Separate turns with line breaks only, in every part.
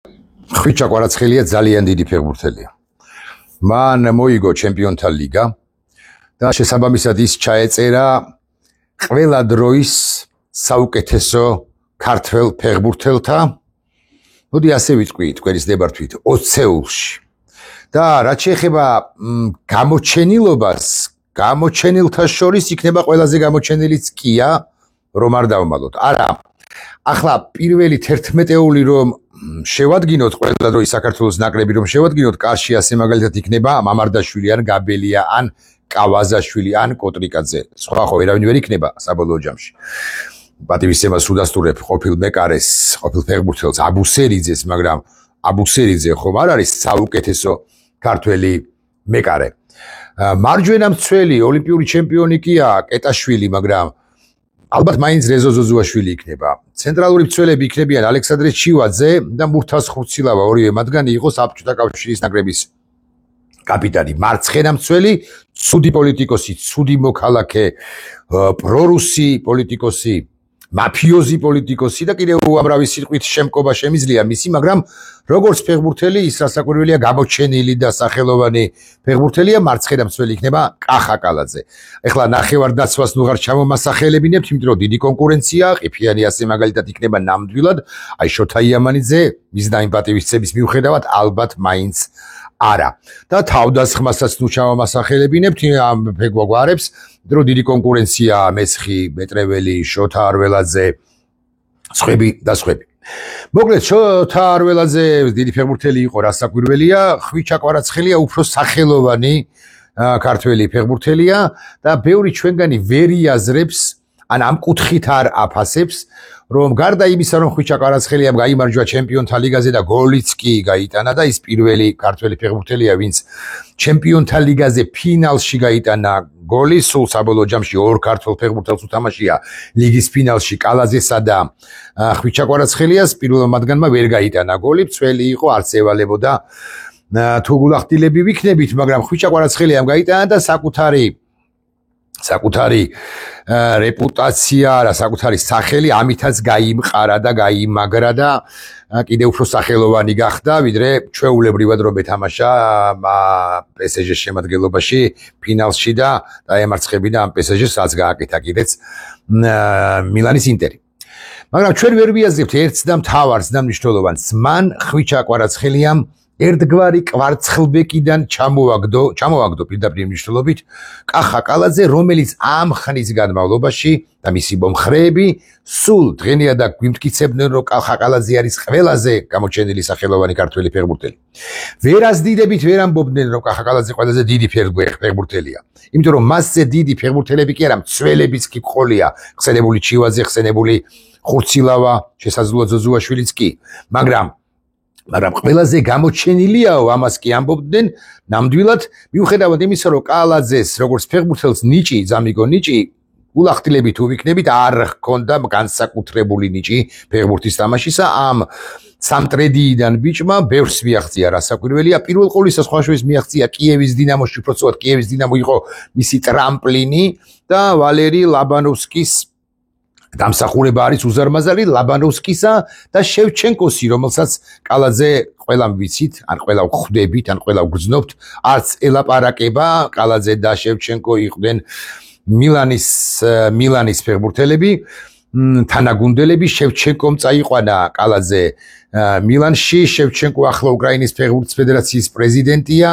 ხვიჩა კვარაცხელია ძალიან დიდი ფეხბურთელია. მან მოიგო ჩემპიონთა ლიგა და შესაბამისად ის ჩაეწერა ყველა დროის საუკეთესო ქართველ ფეხბურთელთა, მოდი ასე ვიტყვი თქვენის დებართვით 20-ში. და რაც შეეხება გამოჩენილობას, გამოჩენილთა შორის იქნება ყველაზე გამოჩენილიც კია, რომ არ დავმალოთ. არა. ახლა პირველი 11-ეული რომ შევადგინოთ ყველა დროის საქართველოს ნაკრები რომ შევადგინოთ კარში ასე მაგალითად იქნება მამარდაშვილი ან გაბელია ან კავაზაშვილი ან კოტრიკაძე. სხვა ხო ვერავინ ვერ იქნება საბოლოო ჯამში. პატივისცემას უდასტურებ ყოფილ მეკარეს, ყოფილ ფეხბურთელს აბუსერიძეს, მაგრამ აბუსერიძე ხომ არ არის საუკეთესო ქართველი მეკარე. მარჯვენა მცველი ოლიმპიური ჩემპიონი კია კეტაშვილი, მაგრამ ალბათ მაინც რეზო ზოზუაშვილი იქნება. ცენტრალური მცველები იქნებიან ალექსანდრე ჩივაძე და მურთაზ ხურცილავა, ორივე მათგანი იყო საბჭოთა კავშირის ნაკრების კაპიტანი. მარცხენა მცველი ცუდი პოლიტიკოსი, ცუდი მოქალაქე, პრორუსი პოლიტიკოსი, მაფიოზი პოლიტიკოსი და კიდევ უამრავი სიტყვით შემკობა შემიძლია მისი, მაგრამ როგორც ფეხბურთელი ის რასაკვირველია გამოჩენილი და სახელოვანი ფეხბურთელია, მარცხენა მცველი იქნება კახა კალაძე. ეხლა ნახევარდაცვას ნუღარ ჩამომასახელებინებთ, იმიტომ რომ დიდი კონკურენციაა, ყიფიანი ასე მაგალითად იქნება ნამდვილად, აი შოთა იამანიძე მისდამი პატივისცემის მიუხედავად ალბათ მაინც არა. და თავდასხმასაც ნუ ჩამომასახელებინებთ ამ ფეხბურთელებს, რომ დიდი კონკურენციაა მეცხი, მეტრეველი, შოთა არველაძე, სხვები და სხვები. მოკლედ შოთა არველაძე დიდი ფეხბურთელი იყო, რასაკვირველია, ხვიჩა კვარაცხელია უფრო სახელოვანი ქართველი ფეხბურთელია და ბევრი ჩვენგანი ვერ იაზრებს, ან ამ კუთხით არ აფასებს, რომ გარდა იმისა, რომ ხვიჩა კვარაცხელიამ გაიმარჯვა ჩემპიონთა ლიგაზე და გოლიც კი გაიტანა და ის პირველი ქართველი ფეხბურთელია, ვინც ჩემპიონთა ლიგაზე ფინალში გაიტანა გოლი, სულ საბოლოო ჯამში ორ ქართველ ფეხბურთელს უთამაშია ლიგის ფინალში კალაძესა და ხვიჩა კვარაცხელიას, პირველმა მათგანმა ვერ გაიტანა გოლი, მცველი იყო, არც ევალებოდა თუ გულახდილები ვიქნებით, მაგრამ ხვიჩა კვარაცხელიამ გაიტანა და საკუთარი რეპუტაცია, საკუთარი სახელი ამითაც გაიმყარა და გაიმაგრა და კიდევ უფრო სახელოვანი გახდა, ვიდრე ჩვეულებრივად რომ ეთამაშა PSG-ს შემადგენლობაში ფინალში და დაემარცხებინა ამ PSG-ს, რაც გააკეთა კიდეც მილანის ინტერი. მაგრამ ჩვენ ვერ ვიაზრებთ ერთს და მთავარს და მნიშვნელოვანს. მან ხვიჩა კვარაცხელიამ ერთგვარი კვარცხლბეკიდან ჩამოვაგდო პირდაპირ მნიშვნელობით კახა კალაძე, რომელიც ამ ხნის განმავლობაში და მისი მომხრეები სულ დღენიადა გვიმტკიცებდნენ, რომ კახა კალაძე არის ყველაზე გამოჩენილი სახელოვანი ქართველი ფეხბურთელი. ვერ აზდიდებით, ვერ ამბობდნენ, რომ კახა კალაძე ყველაზე დიდი ფეხბურთელია. იმიტომ რომ მასზე დიდი ფეხბურთელები კი არა, მცველებიც კი ყოლია, ხსენებული ჩივაძე, ხსენებული ხურცილავა, შესაძლოა ზოზუაშვილიც კი, მაგრამ ყველაზე გამოჩენილიაო, ამას კი ამბობდნენ ნამდვილად, მიუხედავად იმისა, რომ კალაძეს როგორც ფეხბურთელს ნიჭი, ზამიგო ნიჭი, გულახდილები თუ ვიქნებით, არ ჰქონდა განსაკუთრებული ნიჭი ფეხბურთის თამაშისა, ამ სამტრედიიდან ბიჭმა ბევრს მიაღწია, რასაკვირველია, პირველ ყოვლისა სხვაშორის მიაღწია კიევის დინამოში, უბრალოდ კიევის დინამო იყო მისი ტრამპლინი და ვალერი ლაბანოვსკის დამსახურება არის უზარმაზარი ლაბანოვსკისა და შევჩენკოსი, რომელსაც კალაძე ყველამ ვიცით, ან ყველა ვხვდებით, ან ყველა ვგრძნობთ, არც ელაპარაკება, კალაძე და შევჩენკო იყვნენ მილანის ფეხბურთელები, თანაგუნდელები, შევჩენკომ წაიყვანა კალაძე მილანში, შევჩენკო ახლა უკრაინის ფეხბურთის ფედერაციის პრეზიდენტია,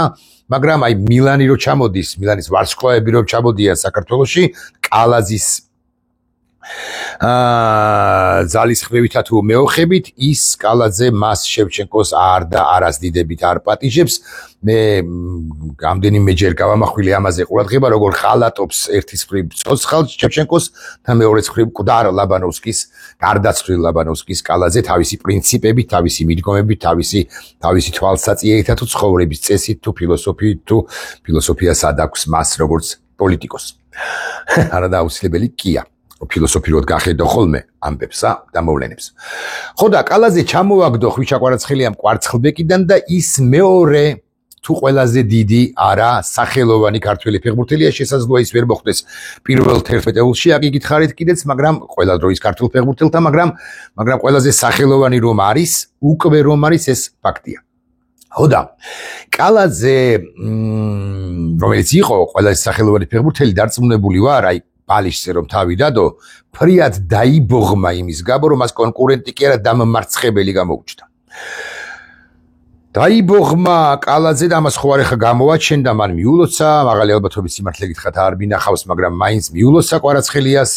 მაგრამ აი მილანი რო ჩამოდის, მილანის ვარსკვლავები რო ჩამოდიან საქართველოში, კალაძის ძალის ხმევითა თუ მეოხებით, ის კალაძე მას შევჩენკოს არ და არასდიდებით არ პატიჟებს. მე რამდენიმეჯერ გავამახვილე ამაზე ყურადღება, როგორ ხალატობს ერთის მხრივ ცოცხალ შევჩენკოს და მეორეს მხრივ მკვდარ ლაბანოვსკის, გარდაცვლილ ლაბანოვსკის კალაძე თავისი პრინციპებით, თავისი მიდგომებით, თავისი თვალსაწიერითა თუ ცხოვრების წესით თუ ფილოსოფიით თუ ფილოსოფიას ადაქვს მას როგორც პოლიტიკოს. არადა აუცილებელი კია. ფილოსოფიურად გახედო ხოლმე ამბებსა და მოვლენებს. ხო და კალაძე ჩამოვაგდო ხვიჩა კვარაცხელიამ კვარცხლბეკიდან და ის მეორე თუ ყველაზე დიდი არა სახელოვანი ქართველი ფეხბურთელია შესაძლოა ის ვერ მოხდეს პირველ 11 ეულში აკითხარით კიდეც მაგრამ ყველა დროის ქართულ ფეხბურთელთა მაგრამ ყველაზე სახელოვანი რომ არის უკვე რომ არის ეს ფაქტია ხოდა კალაძე რომელიც იყო ყველაზე სახელოვანი ფეხბურთელი დარწმუნებული ვარ აი ბალიშზე რომ თავი დადო ფრიად დაიბოღმა იმის გაბო რომ მას კონკურენტი კი არა დამმარცხებელი გამოუჩნდა დაიბოღმა კალაძე და მას ხო არ ეხა გამოაჩენდა მან მიულოცა მაღალი ალბათობის სიმართლე გითხრათ არ მინახავს მაგრამ მაინც მიულოცა კვარაცხელიას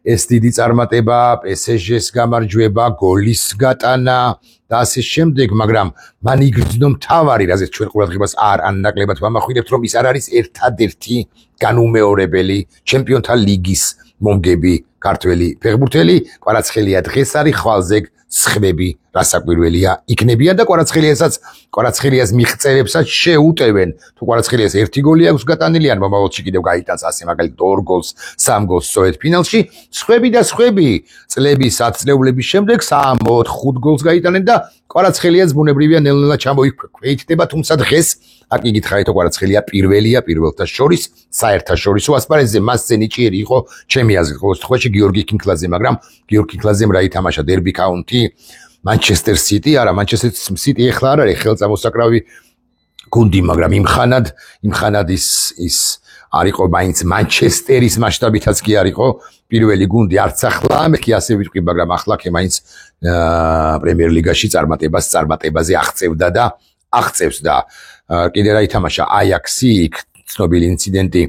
ეს დიდი წარმატება PSG-ს გამარჯვება გოლის გატანა და ასე შემდეგ მაგრამ მან იგრძნო მთავარი რაზეც ჩვენ ყურადღებას არ ანაკლებად ვამახვილებთ რომ ის არ არის ერთადერთი განუმეორებელი ჩემპიონთა ლიგის მომგები ქართველი ფეხბურთელი კვარაცხელია დღეს არის ხვალზე სხვები რასაკვირველია იქნებიან და კვარაცხელიას მიღწევებსაც შეუტევენ თუ კვარაცხელიას ერთი გოლი აქვს გატანილი ან მომავალში კიდევ გაიტანს ასე მაგალითად 2 გოლს 3 გოლს სწორედ ფინალში სხვები და სხვები წლების 10 წლების შემდეგ 3 4 5 გოლს გაიტანენ და კვარაცხელიას ბუნებრივია ნელ-ნელა ჩამოიქვეითდება თუმცა დღეს აქ იგითხარით კვარაცხელია პირველია პირველთა შორის საერთაშორისო ასპარეზზე მასზე ნიჭიერი იყო ჩემი აზრით ყოველ შემთხვევაში გიორგი კინკლაძე მაგრამ გიორგი კინკლაძემ რა ითამაშა დერბი კაუნტი Manchester City, არა Manchester City ეხლა არ არის ხელწამოსაკრავი გუნდი, მაგრამ იმხანად ის არისო მაინც Manchester-ის მასშტაბითაც კი არისო პირველი გუნდი არც ახლა მე კი ასე ვიტყვი, მაგრამ ახლა კი მაინც პრემიერ ლიგაში წარმატებაზე აღწევდა და აღწევს და კიდე რა ითამაშა Ajax-ი, ცნობილი ინციდენტი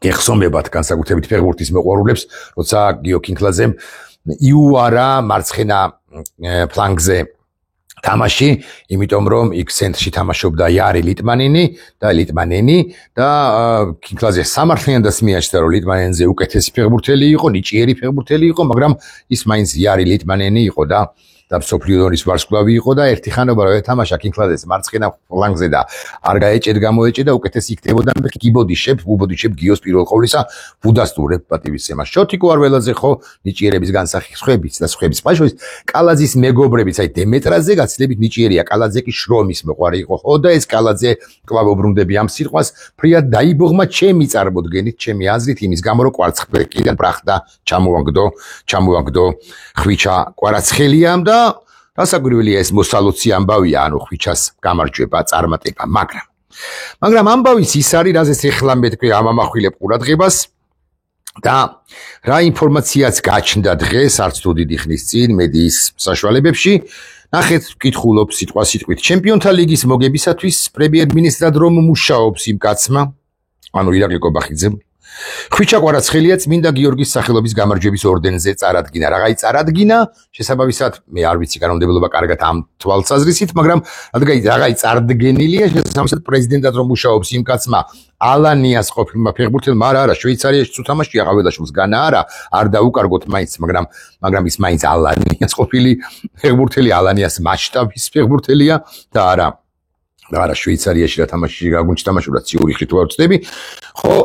გეხსომებათ განსაკუთრებით ფეხბურთის მოყვარულებს, როცა გიო კინკლაძემ იუარა მარცხენა ფლანგზე თამაში, იმიტომ რომ იქ ცენტრში თამაშობდა იარი ლიტმანენი და კინკლაძე სამართლიანადაც მიაჩნდა რომ ლიტმანენზე უკეთესი ფეხბურთელი იყო, ნიჭიერი ფეხბურთელი იყო, მაგრამ ის მაინც იარი ლიტმანენი იყო და მსოფლიო დონის ვარსკვლავი იყო და ერთი ხანობა რა ეთამაშა კინკლაძეს მარცხენა ფლანგზე და არ გამოეჭედა უკეთესი იქნებოდა უბოდიშებ გიოს პირველ ყოვლისა ვუდასტურებ პატივისცემა შოთიკო არველაძე ხო ნიჭიერების განსახილვების და სხვების პაშოვის კალაძის მეგობრებიც აი დემეტრაძე გაცილებით ნიჭიერია კალაძე კი შრომის მოყვარე იყო ხო და ეს კალაძე კვლავ უბრუნდები ამ სიტყვას ფრიად დაიბოღმა ჩემი წარმოდგენით ჩემი აზრით იმის გამო რომ კვარცხლბეკიდან ბრახდა ჩამოვაგდო ხვიჩა კვარაცხელიამ და რასაკვირველია ეს მოსალოცი ამბავია, ანუ ხვიჩას გამარჯვება, წარმატება, მაგრამ ამბავის ის არის, რაზეც ეხლა მეთქვი ამამახვილებ ყურადღებას და რა ინფორმაციაც გაჩნდა დღეს, არც თუ დიდი ხნის წინ მედიის საშუალებებში, ნახეთ, ვკითხულობ სიტყვით ჩემპიონთა ლიგის მოგებისათვის პრემიერ-მინისტრად რომ მუშაობს იმ კაცმა, ანუ ირაკლი კობახიძემ ხვიჩა კვარაცხელია წმინდა გიორგის სახელობის გამარჯვების ორდენზე წარადგინა. Რაღაცა წარადგინა, შესაბამისად, მე არ ვიცი კანონმდებლობა კარგად ამ თვალსაზრისით, მაგრამ რაღაცა წარდგენილია, შესაბამისად პრეზიდენტად რომ მუშაობს იმ კაცმა ალანიას ყოფილმა ფეხბურთელმა არა, შვეიცარიაში თამაშია ყაველაშვილს განა არ დაუკარგოთ მაინც, მაგრამ ის მაინც ალანიას ყოფილი ფეხბურთელი, ალანიას მასშტაბის ფეხბურთელია და არა შვეიცარიაში რა თამაში გაგუნჩ თამაშობდა ციურიხში თუ არ ვწდები ხო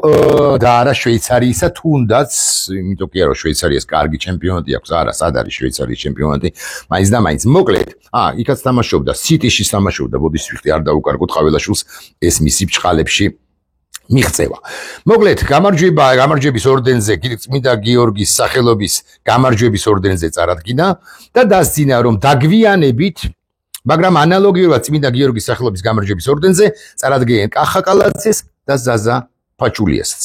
და არა შვეიცარიისა თუნდაც იმიტომ კი არა შვეიცარიას კარგი ჩემპიონატი აქვს არა სად არის შვეიცარიის ჩემპიონატი მაინც მოკლედ იქაც თამაშობდა სიტიში თამაშობდა ბოდისვიხტი არ დაუკარგოთ ყაველაშვილს ეს მისი ბჭყალებში მიღწევა მოკლედ გამარჯვების ორდენზე წმინდა გიორგის სახელობის გამარჯვების ორდენზე წარადგინა და დასძინა რომ დაგვიანებით მაგრამ ანალოგიურად წმინდა გიორგის სახელობის გამარჯვების ორდენზე წარადგენენ კახა კალაძეს და ზაზა ფაჩულიასაც.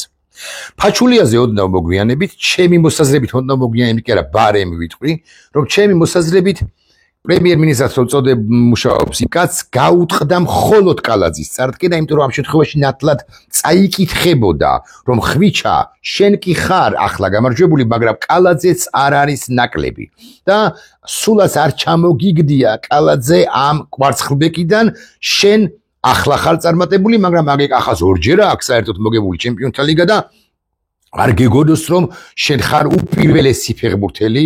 ფაჩულიაზე ოდნავ მოგვიანებით, ჩემი მოსაზრებით ოდნავ მოგვიანებით კი არა, ბარემ ვიტყვი, რომ ჩემი მოსაზრებით პრემიერ-მინისტრად წოდებ მუშაობს იმ კაცს გაუტყდა მხოლოდ კალაძის წარდგენა, იმიტომ რომ ამ შემთხვევაში ნათლად წაიკითხებოდა, რომ ხვიჩა შენ კი ხარ ახლა გამარჯვებული, მაგრამ კალაძეც არ არის ნაკლები და სულაც არ ჩამოგიგდია კალაძე ამ კვარცხლბეკიდან შენ ახლა ხარ წარმატებული, მაგრამ მაგ ახას ორჯერ აქვს საერთოდ მოგებული ჩემპიონთა ლიგა და არ გეგონოს რომ შენ ხარ უპირველესი ფეხბურთელი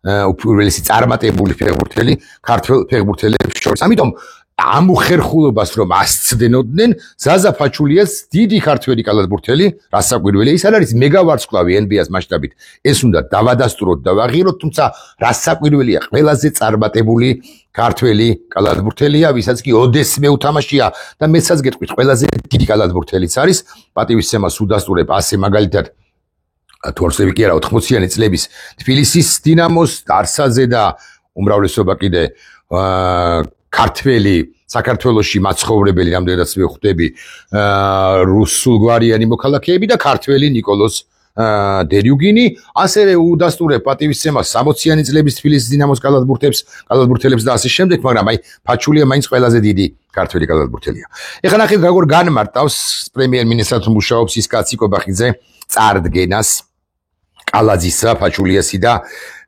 უპირველესი წარმატებული ფეხბურთელი ქართველ ფეხბურთელებს შორის. ამიტომ ამ უხერხულობას რომ ასცდენოდნენ ზაზა ფაჩულიას დიდი ქართველი კალათბურთელი რასაკვირველია ის არ არის მეგავარსკვლავი NBA-ს მასშტაბით ეს უნდა დავადასტუროთ და ვაღიაროთ თუმცა რასაკვირველია ყველაზე წარმატებული ქართველი კალათბურთელია ვისაც კი ოდესმე უთამაშია და მეცაც გეტყვით ყველაზე დიდი კალათბურთელიც არის პატივისცემას უდასტურებ ასე მაგალითად თორსები კი არა 80-იანი წლების თბილისის დინამოს დარსაძე და უმრავლესობა კიდე ქართველი საქართველოში მაცხოვრებელი რამდენადაც მე ხვდები რუსულგვარიანი მოქალაქეები და ქართველი ნიკოლოზ დერიუგინი ასევე უდასტურებ პატივისცემას 60-იანი წლების თბილისის დინამოს კალათბურთელებს და ასე შემდეგ მაგრამ აი ფაჩულია მაინც ყველაზე დიდი ქართველი კალათბურთელია ეხლა ნახეთ როგორ განმარტავს პრემიერ-მინისტრად მუშაობს ის კაცი კობახიძე წარდგენას კალაძისა, ფაჩულიასი და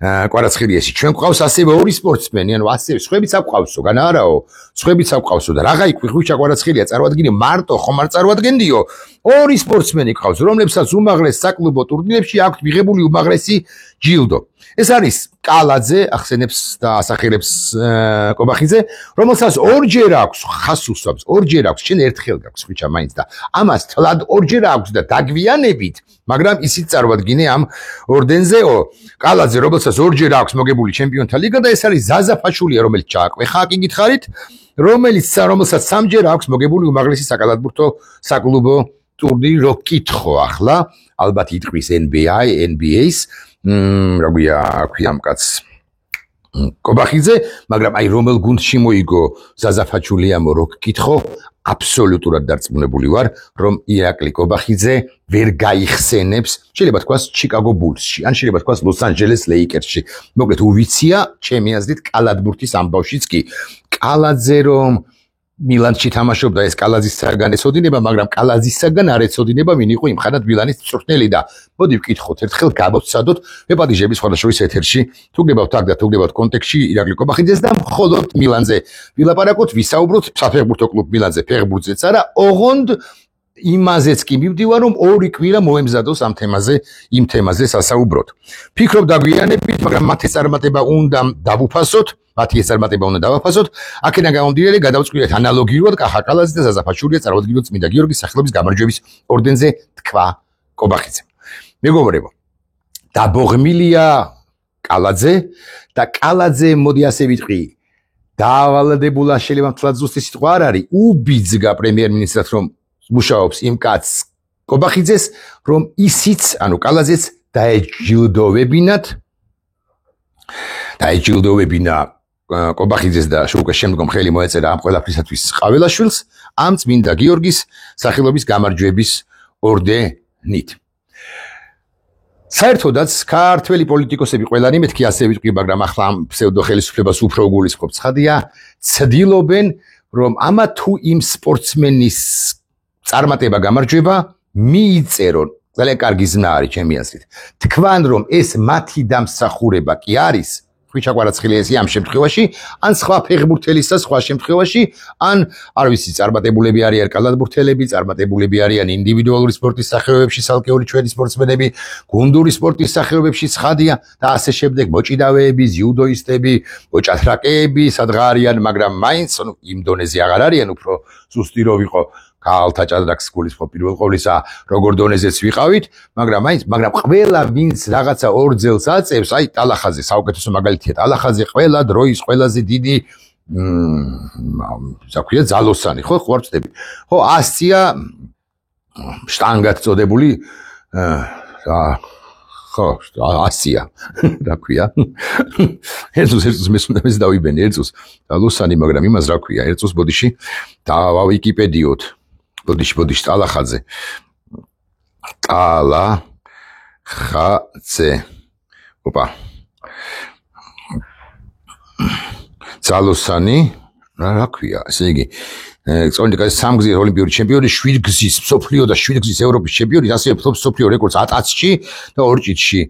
კვარაცხელიასი. ჩვენ გვყავს ასევე ორი სპორტსმენი, ანუ ასევე სხვებიც აყავსო, განა არაო, სხვებიც აყავსო და რაღა იქ ხვიჩა კვარაცხელია წარმოადგენი მარტო ხომ არ წარმოადგენდიო. ორი სპორტსმენი ყავს, რომლებსაც უმაღლეს საკლუბო ტურნირებში აქვთ მიღებული უმაღლესი ჯილდო. ეს არის კალაძე, ახსენებს და ასახელებს კობახიძე, რომელსაც ორჯერ აქვს ხასუსობს, ორჯერ აქვს, შენ ერთხელ გაქვს ხვიჩა მაინც და ამას თლად ორჯერ აქვს და დაგვიანებით მაგრამ ისიც წარმოადგინე ამ ორდენზეო კალაძე რომელსაც ორჯერ აქვს მოგებული ჩემპიონთა ლიგა და ეს არის ზაზა ფაჩულია რომელიც ჩააკვეხა კი გითხარით რომელსაც სამჯერ აქვს მოგებული უმაღლესი საკალათბურთო საკლუბო ტურნირი რო კითხო ახლა ალბათ იტყვის NBA-ს როგორია ქვია ამ კაცს კობახიძე მაგრამ აი რომელ გუნდში მოიგო ზაზა ფაჩულიამ რო კითხო აბსოლუტურად დარწმუნებული ვარ, რომ ირაკლი კობახიძე ვერ გაიხსენებს, შეიძლება თქვას ჩიკაგო ბულსში, ან შეიძლება თქვას ლოს-ანჯელეს ლეიკერსში. მოკლედ უვიცია, ჩემი აზრით, კალათბურთის ამბავშიც კი. კალაძე რომ მილანში თამაშობდა ეს კალაძისაგან ეცოდინება, მაგრამ კალაძისაგან არ ეცოდინება, ვინ იყო იმხანად მილანის მწვრთნელი და მოდი ვკითხოთ, ერთხელ გავოცადოთ, ვეპატიჟები სხვადასხვა ეთერში, თუ გებავთ აქ და თუ გებავთ კონტექსტში ირაკლი კობახიძეს და მხოლოდ მილანზე ვილაპარაკოთ, ვისაუბროთ საფეხბურთო კლუბ მილანზე, ფეხბურთზეც არა, ოღონდ იმაზეც კი მივდივარ, რომ ორი კვირა მოემზადოს ამ თემაზე, იმ თემაზე სასაუბროთ. ფიქრობ დაგვიანებით, მაგრამ მათი წარმატება უნდა დავუფასოთ. მათი ეს წარმატება უნდა დავაფასოთ. აქედან გამომდინარე გადავწყვიტეთ ანალოგიურად კახა კალაძე და ზაზა ფაჩულია წარმოადგინოთ წმინდა გიორგის სახელობის გამარჯვების ორდენზე თქვა კობახიძემ. მეგობრებო, დაბოღმილია კალაძე და კალაძე მოდი ასე ვიტყვი დაავალდებულა შეიძლება თლად ზუსტი სიტყვა არ არის უბიძგა პრემიერ-მინისტრად რომ მუშაობს იმ კაცს კობახიძეს რომ ისიც ანუ კალაძეც დაეჯილდოვებინა კობახიძეს და უკვე შემდგომ ხელი მოეწერა ამ ყველაფრისათვის ყაველაშვილს ამ წმინდა გიორგის სახელობის გამარჯვების ორდენით. საერთოდაც ქართველი პოლიტიკოსები ყველანი მეთქი ასე ვიტყვი, მაგრამ ახლა ამ ფსევდო ხელისუფლებას უფრო უგულისხმობ ცხადია, ცდილობენ რომ ამა თუ იმ სპორტსმენის წარმატება გამარჯვება მიიწერონ. ძალიან კარგი ზნა არის ჩემი აზრით. თქვან რომ ეს მათი დამსახურება კი არის ხვიჩა კვარაცხელიასი ამ შემთხვევაში, ან სხვა ფეხბურთელის და სხვა შემთხვევაში, ან არ ვიცი, წარმატებულები არიან კალათბურთელები, წარმატებულები არიან ინდივიდუალური სპორტის სახეობებში, ცალკეული ჩვენი სპორტსმენები, გუნდური სპორტის სახეობებში ცხადია და ასე შემდეგ, მოჭიდავეები, ძიუდოისტები, მოჭადრაკეები, სადღა არიან, მაგრამ მაინც იმ დონეზე აღარ არიან, უფრო ზუსტი რო ვიყო ქალთა ჭადრაკს გულისხმობ პირველ ყოვლისა როგორ დონეზეც ვიყავით, მაგრამ ყველა ვინც რაღაცა ორ ძელს აწევს, აი ტალახაძე საუკეთესო მაგალითია, ტალახაძე ყველა დროის ყველაზე დიდი საქვია ძალოსანი, ხო ხوارწდები. ხო, ასწია შტანგად წოდებული ხო, ასწია, რა ქვია. ერთს მესუნდამეს დავიბენ, ერთს ძალოსანი, მაგრამ იმას რა ქვია, ერთს ბოდიში დავავიკიპედიოთ. ბოდიში ტალახაძე ოპა ძალოსანი რა ქვია ესე იგი წონიკა სამგზის ოლიმპიური ჩემპიონი 7 გზის მსოფლიო და 7 გზის ევროპის ჩემპიონი ასევე მსოფლიო რეკორდს ატაცში და ორჭიტში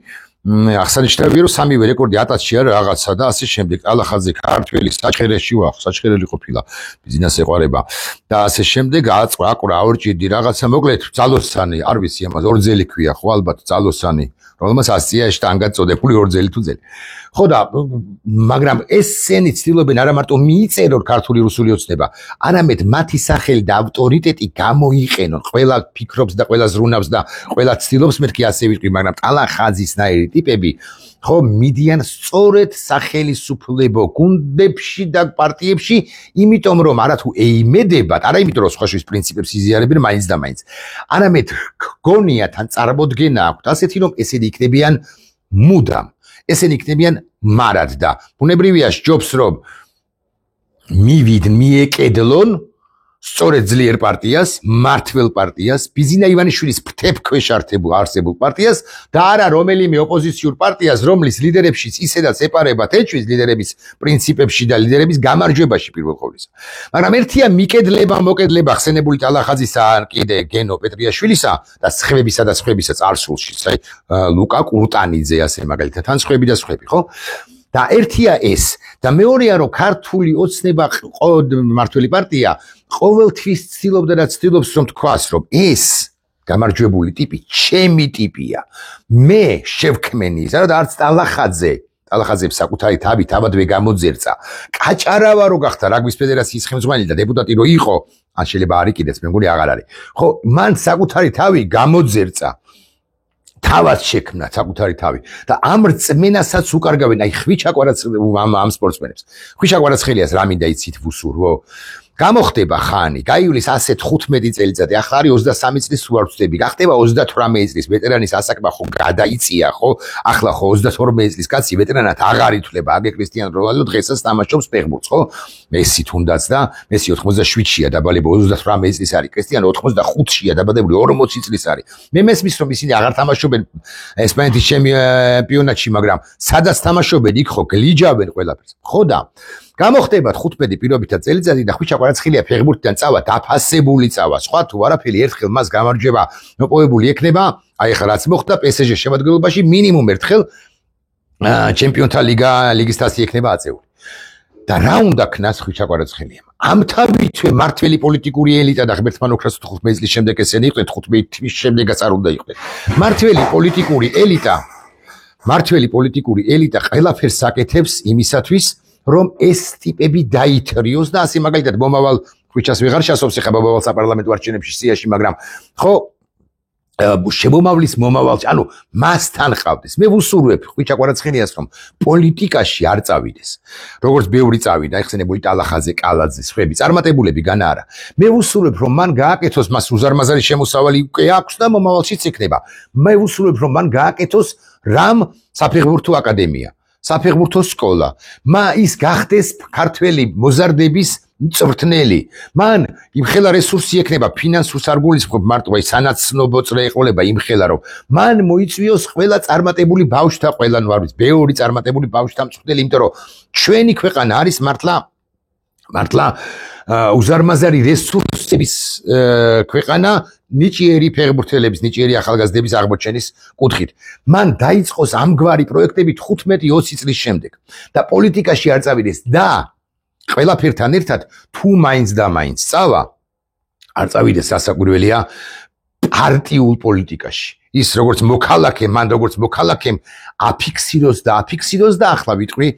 აღსანიშნავია რომ სამივე რეკორდი 1000-ში არა რაღაცა და ასე შემდეგ. ალახაძე ქართველი საჭხერეში ვახ, საჭხერელი ყოფილა, ბიზნეს ეყარება და ასე შემდეგ. აყვრა აორჭიდი რაღაცა, მოკლედ ძალოსანი, არ ვიცი ამას ორძელი ქვია ხო ალბათ ძალოსანი, რომელმაც ასწია შტანგა წოდებული ორძელი თუ ძელი. ხო და მაგრამ ესენი ცდილობენ არა მარტო მიიწერონ ქართული რუსული ოცნება, არამედ მათი სახელი და ავტორიტეტი გამოიყენონ. ყველა ფიქრობს და ყველა ზრუნავს და ყველა ცდილობს მეთქი ასე ვიყრი, მაგრამ ტალახაძისნაირი ტიპები ხო მიდიან სწორედ სახელისუფლებო გუნდებში და პარტიებში, იმიტომ რომ არათუ ეიმედებათ, არა იმიტომ რომ სხვა შვილის პრინციპებს იზიარებენ მაინც და მაინც, არამედ გონიათ ან წარმოდგენა აქვთ ასეთი რომ ესენი იქნებიან მუდამ, ესენი იქნებიან მარად და ბუნებრივია სჯობს რომ მივიდნენ, მიეკედლონ სწორედ ძლიერ პარტიას, მართლ პარტიას, ბიზინა ივანიშვილის ფრთებქვეშ არსებულ პარტიას და არა რომელიმე ოპოზიციურ პარტიას, რომლის ლიდერებშიც ისედაც ეპარებათ ეჭვის ლიდერების პრინციპებში და ლიდერების გამარჯვებაში პირველ ყოვლისა. მაგრამ ერთია მიკედლება, მოკედლება ხსენებული ტალახაძისა ან კიდე გენო პეტრიაშვილისა და სხვებისა წარსულში, აი ლუკა კურტანიძე ასე მაგალითად, ან სხვები და სხვები, ხო? და ერთია ეს და მეორეა რომ ქართული ოცნება მართველი პარტია ყოველთვის ცდილობდა და ცდილობს რომ თქვას რომ ეს გამარჯვებული ტიპი ჩემი ტიპია, მე შევქმენი ისა და არც ტალახაძემ საკუთარი თავი თავადვე გამოძერწა. კაჭარავა რო გახდა რაგბის ფედერაციის ხელმძღვანელი და დეპუტატი რო იყო, ან შეიძლება არ იყიდეს, მე მგონი აღარ არის. ხო, მან საკუთარი თავი გამოძერწა. თავად შექმნა საკუთარი თავი და ამ რწმენასაც უკარგავენ, აი ხვიჩაკვარაც ამ სპორტსმენებს. ხვიჩაკვარაცხელიას რა მინდა იცით ვუსურვო? გამოხდება ხანი, გაივლის 115 წელიწადი, ახლა არის 23 წლის თუ არ ვწდები, გახდება 38 წლის ვეტერანის ასაკმა ხო გადაიწია ხო? ახლა ხო 22 წლის კაცი ვეტერანად აღარ ითვლება, აგე კრისტიან რონალდო დღესაც თამაშობს ფეხბურთს, ხო? მესი თუნდაც და მესი 87-ია დაბალება 38 წლის არის, კრისტიან 85-ია დაბადებული 40 წლის არის. მე მესმის რომ ისინი აღარ თამაშობენ ესპანეთის ჩემპიონატში, მაგრამ სადაც თამაშობენ იქ ხო გლიჯავენ ყველაფერს. ხო და გამოხდება 15 პირობითა წელიწადი და ხვიჩაკვარაცხელია ფეხბურთიდან წავა დაფასებული წავა. სხვა თუ არაფერი ერთხელ მას გამარჯვება მოპოვებული ექნება, აი ახლა რაც მოხდა PSG-ს შემადგენლობაში მინიმუმ ერთხელ ჩემპიონთა ლიგის თასი ექნება აწეული. და რა უნდა ქნას ხვიჩაკვარაცხელიამ? ამთავითვე მართველი პოლიტიკური ელიტა და ღმერთმა ოქრას 15 წლის შემდეგ ესენი იყვნენ, 15 თვის შემდეგაც არ უნდა იყვნენ. მართველი პოლიტიკური ელიტა ყველაფერს აკეთებს იმისათვის რომ ეს ტიპები დაითრიოს და ასე მაგალითად მომავალ ხვიჩას ვეღარ შეასწობს ახლა მომავალ საპარლამენტო არჩევნებში სიაში, მაგრამ ხო შემომავლის მომავალში, ანუ მასთან ყავდეს. მე ვუსურვებ ხვიჩაკვარაცხელიას რომ პოლიტიკაში არ წავიდეს. როგორც ბევრი წავიდა, ეხსენებული ტალახაძე, კალაძე, სხვები, წარმატებულები განა არა. მე ვუსურვებ რომ მან გააკეთოს, მას უზარმაზარი შემოსავალი უკვე აქვს და მომავალშიც იქნება. მე ვუსურვებ რომ მან გააკეთოს რამ საფეხბურთო აკადემია, საფეხბურთო სკოლა. ის გახდეს ქართველი მოზარდების მწვრთნელი. მან იმხელა რესურსი ექნება, ფინანსურს არ გულისხმობ მარტო აი სანაცნობო წრე ეყოლება იმხელა რომ მან მოიწვიოს ყველა წარმატებული ბავშვთა, ყველა ნუ არ ვიცი, ბევრი წარმატებული ბავშვთა მწვრთნელი, იმიტომ რომ ჩვენი ქვეყანა არის მართლა უზარმაზარი რესურსების ქვეყანა ნიჭიერი ფეხბურთელების, ნიჭიერი ახალგაზრდების აღმოჩენის კუთხით. მან დაიწყოს ამგვარი პროექტები 15-20 წლის შემდეგ და პოლიტიკაში არ წავიდეს და ყველაფერთან ერთად თუ მაინც და მაინც წავა, არ წავიდეს სასაკვირველია პარტიულ პოლიტიკაში. ის როგორც მოქალაქემ აფიქსიროს და ახლა ვიტყვი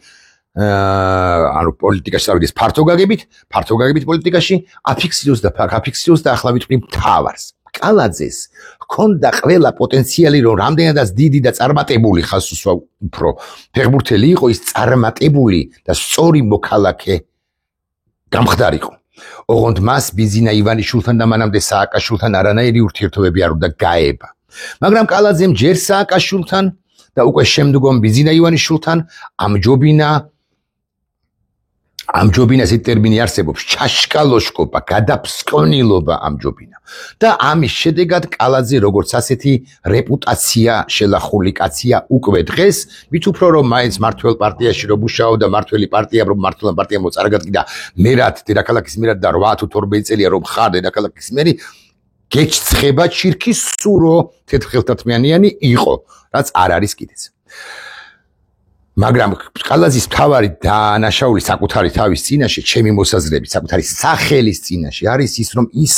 ანუ პოლიტიკაში წავიდეს ფართო გაგებით პოლიტიკაში აფიქსიროს და ახლა ვიტყვი მთავარს. კალაძეს ჰქონდა ყველა პოტენციალი რომ რამდენადაც დიდი და წარმატებული ხასუსვა უფრო ფეხბურთელი იყო, ის წარმატებული და სწორი მოქალაქე გამხდარიყო. ოღონდ მას ბიზინა ივანიშვილთან და მანამდე სააკაშვილთან არანაირი ურთიერთობები არ უნდა გაება. მაგრამ კალაძემ ჯერ სააკაშვილთან და უკვე შემდგომ ბიზინა ივანიშვილთან ამჯობინა ეს ტერმინი არსებობს, ჩაშკალოშკობა, გადაფსკონილობა ამჯობინა. და ამის შედეგად კალაძე როგორც ასეთი რეპუტაცია შელახული კაცია უკვე დღეს, მით უფრო რომ მაინც მართველ პარტიაში რომ მუშაობდა, მართველი პარტია მოწარგადგიდა მერად, დედაქალაქის მერად და 8 თუ 12 წელია რომ ხარ დედაქალაქის მერი, გეჩცხება ჩირქის სურო თეთრხელთათმიანიანი იყო, რაც არ არის კიდეც. მაგრამ ყალაზის მთავარი დანაშაული საკუთარი თავის წინაშე, ჩემი მოსაზრებით, საკუთარი სახელის წინაშე არის ის, რომ ის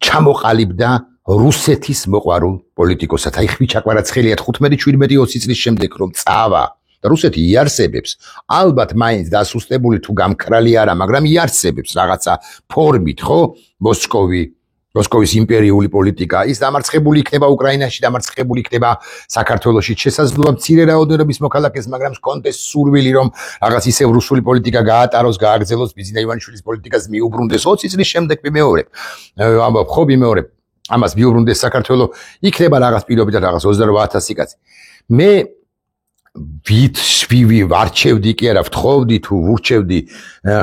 ჩამოყალიბდა რუსეთის მოყვარულ პოლიტიკოსად. აი ხვიჩა კვარაცხელია 15-17-20 წლის შემდეგ რომ წავა და რუსეთი იარსებებს, ალბათ მაინც დასუსტებული თუ გამქრალი არა, მაგრამ იარსებებს რაღაცა ფორმით, ხო? მოსკოვის იმპერიული პოლიტიკა, ის დამარცხებული იქნება უკრაინაში, დამარცხებული იქნება საქართველოში, შესაძლოა მცირე რაოდენობის მოქალაქეს, მაგრამ ჰქონდეს სურვილი, რომ რაღაც ისევ რუსული პოლიტიკა გაატაროს, გააგრძელოს, ბიზნა ივანიშვილის პოლიტიკას მიუბრუნდეს 20 წლის შემდეგ ვიმეორებ. ამბობ, ხო ვიმეორებ. ამას მიუბრუნდეს საქართველო, იქნება რაღაც პირობითად რაღაც 28,000 კაცი. მე ვარჩევდი კი არა, ვთხოვდი თუ ვურჩევდი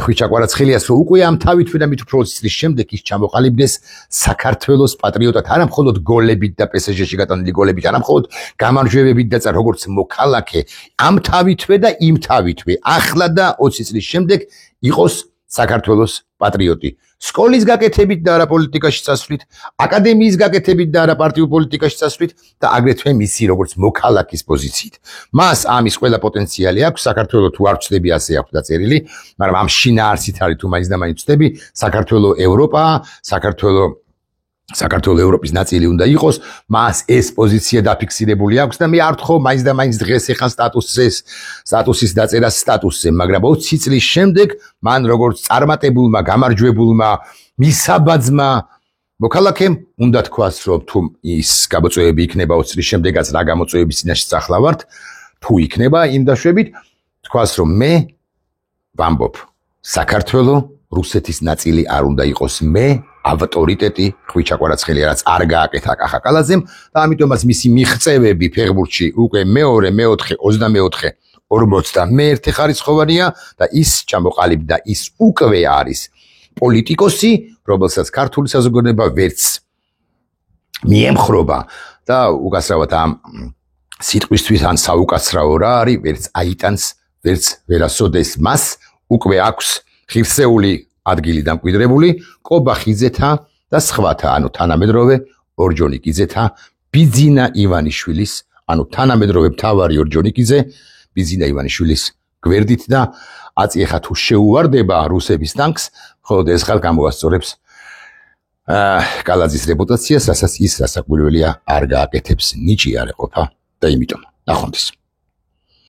ხვიჩა კვარაცხელიას, რომ უკვე ამ თავითვე და მით უფრო 20 წლის შემდეგ ის ჩამოყალიბდეს საქართველოს პატრიოტად, არა მხოლოდ გოლებით და PSG-ში გატანილი გოლებით, არა მხოლოდ გამარჯვებებით და როგორც მოქალაქე, ამ თავითვე და იმ თავითვე, ახლა და 20 წლის შემდეგ იყოს საქართველოს პატრიოტი. სკოლის გაკეთებით და არა პოლიტიკაში წასვლით, აკადემიის გაკეთებით და არა პარტიულ პოლიტიკაში წასვლით და აგრეთვე მისი როგორც მოქალაქის პოზიციით. მას ამის ყველა პოტენციალი აქვს, საქართველოს თუ არ ვწდები ასე აქვს დაწერილი, მაგრამ ამ შინაარსით არის თუ მაინც და მაინც ვწდები, საქართველოს ევროპაა, საქართველოს ევროპის ნაწილი უნდა იყოს, მას ეს პოზიცია დაფიქსირებული აქვს და მე არ ვთხოვ მაინც და მაინც დღეს ეხა სტატუსის დაწერას სტატუსზე, მაგრამ 20 წლის შემდეგ მან როგორც წარმატებულმა, გამარჯვებულმა, მისაბაძმა მოქალაქემ უნდა თქვას, რომ თუ ის გამოწვევები იქნება 20 წლის შემდეგაც რა გამოწვევების წინაშე წახლა ვართ, თუ იქნება იმ დაშვებით, თქვას, რომ მე ვამბობ, საქართველოს რუსეთის ნაწილი არ უნდა იყოს, მე ავტორიტეტი ხვიჩა კვარაცხელია, რაც არ გააკეთა კახა კალაძემ და ამიტომაც მისი მიღწევები ფეხბურთში უკვე მეორე, მეოთხე, 24, 41 ხარისხოვანია და ის ჩამოყალიბდა, ის უკვე არის პოლიტიკოსი, რომელსაც ქართული საზოგადოება ვერც მიემხრობა და უკაცრავად ამ სიტყვისთვის ან საუკაცრავო რა არის, ვერც აიტანს, ვერც ვერასოდეს მას უკვე აქვს ღირსეული ადგილი დამკვიდრებული კობა ხიძეთა და სხვათა, ანუ თანამედროვე ორჯონიკიძეთა, ბიძინა ივანიშვილის, ანუ თანამედროვე მთავარი ორჯონიკიძე, ბიძინა ივანიშვილის გვერდით და აწიეხა თუ შეუვარდება რუსების ტანკს, მხოლოდ ეს ხალ გამოასწორებს კალაძის რეპუტაციას, რასაც ის რასაკვირველია არ გააკეთებს, ნიჭი არ ეყოფა და იმიტომ. ნახვამდის.